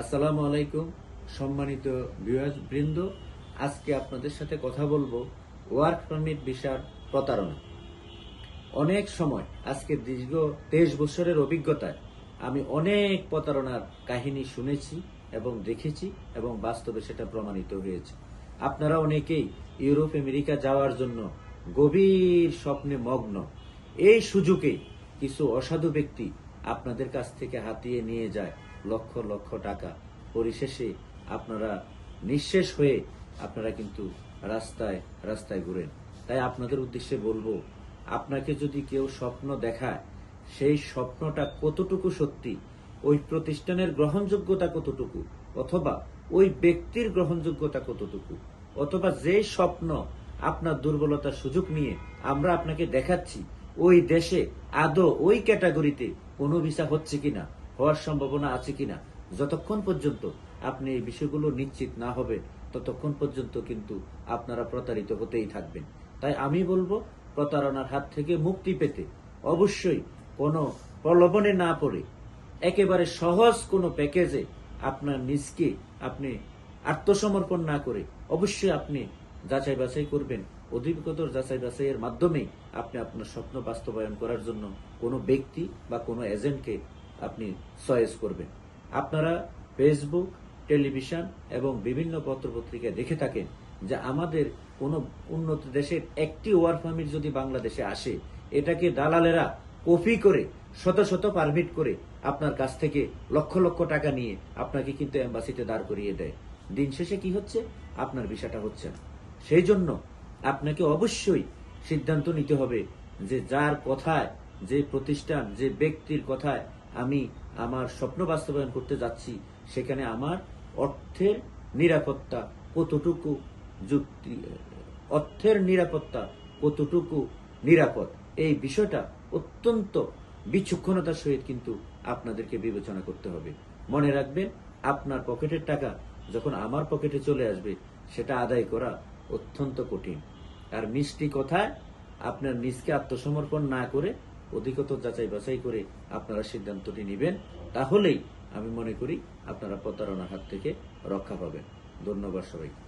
আসসালামু আলাইকুম সম্মানিত ভিউয়ার্স বৃন্দ। আজকে আপনাদের সাথে কথা বলবো ওয়ার্ক পারমিট ভিসার প্রতারণা। অনেক সময় আজকে দীর্ঘ 23 বছরের অভিজ্ঞতায় আমি অনেক প্রতারণার কাহিনী শুনেছি এবং দেখেছি এবং বাস্তবে সেটা প্রমাণিত হয়েছে। আপনারা অনেকেই ইউরোপ আমেরিকা যাওয়ার জন্য গভীর স্বপ্নে মগ্ন। এই সুযোগে কিছু অসাধু ব্যক্তি আপনাদের কাছ থেকে হাতিয়ে নিয়ে যায় লক্ষ লক্ষ টাকা। পরিশেষে আপনারা নিঃশেষ হয়ে আপনারা কিন্তু রাস্তায় রাস্তায় ঘুরেন। তাই আপনাদের উদ্দেশ্যে বলবো, আপনাকে যদি কেউ স্বপ্ন দেখায়, সেই স্বপ্নটা কতটুকু সত্যি, ওই প্রতিষ্ঠানের গ্রহণযোগ্যতা কতটুকু, অথবা ওই ব্যক্তির গ্রহণযোগ্যতা কতটুকু, অথবা যে স্বপ্ন আপনার দুর্বলতার সুযোগ নিয়ে আমরা আপনাকে দেখাচ্ছি, ওই দেশে আদৌ ওই ক্যাটাগরিতে কোনো ভিসা হচ্ছে কিনা, হওয়ার সম্ভাবনা আছে কিনা, যতক্ষণ পর্যন্ত আপনি এই বিষয়গুলো নিশ্চিত না হবেন ততক্ষণ পর্যন্ত কিন্তু আপনারা প্রতারিত হতেই থাকবেন। তাই আমি বলবো, প্রতারণার হাত থেকে মুক্তি পেতে অবশ্যই কোনো প্রলোভনে না পড়ে একেবারে সহজ কোনো প্যাকেজে আপনার নিজকে আপনি আত্মসমর্পণ না করে অবশ্যই আপনি যাচাই বাছাই করবেন। অধিকতর যাচাই বাছাইয়ের মাধ্যমে আপনি আপনার স্বপ্ন বাস্তবায়ন করার জন্য কোনো ব্যক্তি বা কোনো এজেন্টকে আপনি চয়েস করবেন। আপনারা ফেসবুক, টেলিভিশন এবং বিভিন্ন পত্রপত্রিকায় দেখে থাকেন যে আমাদের কোনো উন্নত দেশের একটি ওয়ার্ক পারমিট যদি বাংলাদেশে আসে, এটাকে দালালেরা কপি করে শত শত পারমিট করে আপনার কাছ থেকে লক্ষ লক্ষ টাকা নিয়ে আপনাকে কিন্তু এম্বাসিতে দাঁড় করিয়ে দেয়। দিন শেষে কি হচ্ছে? আপনার ভিসাটা হচ্ছে না। সেই জন্য আপনাকে অবশ্যই সিদ্ধান্ত নিতে হবে যে যার কথায়, যে প্রতিষ্ঠান, যে ব্যক্তির কথায় আমি আমার স্বপ্ন বাস্তবায়ন করতে যাচ্ছি, সেখানে আমার অর্থের নিরাপত্তা কতটুকু যুক্তি, অর্থের নিরাপত্তা কতটুকু নিরাপদ, এই বিষয়টা অত্যন্ত বিচক্ষণতার সহিত কিন্তু আপনাদেরকে বিবেচনা করতে হবে। মনে রাখবেন, আপনার পকেটের টাকা যখন আমার পকেটে চলে আসবে, সেটা আদায় করা অত্যন্ত কঠিন। আর মিষ্টি কথায় আপনার নিজকে আত্মসমর্পণ না করে অধিকতর যাচাই বাছাই করে আপনারা সিদ্ধান্তটি নেবেন, তাহলেই আমি মনে করি আপনারা প্রতারণার হাত থেকে রক্ষা পাবেন। ধন্যবাদ সবাইকে।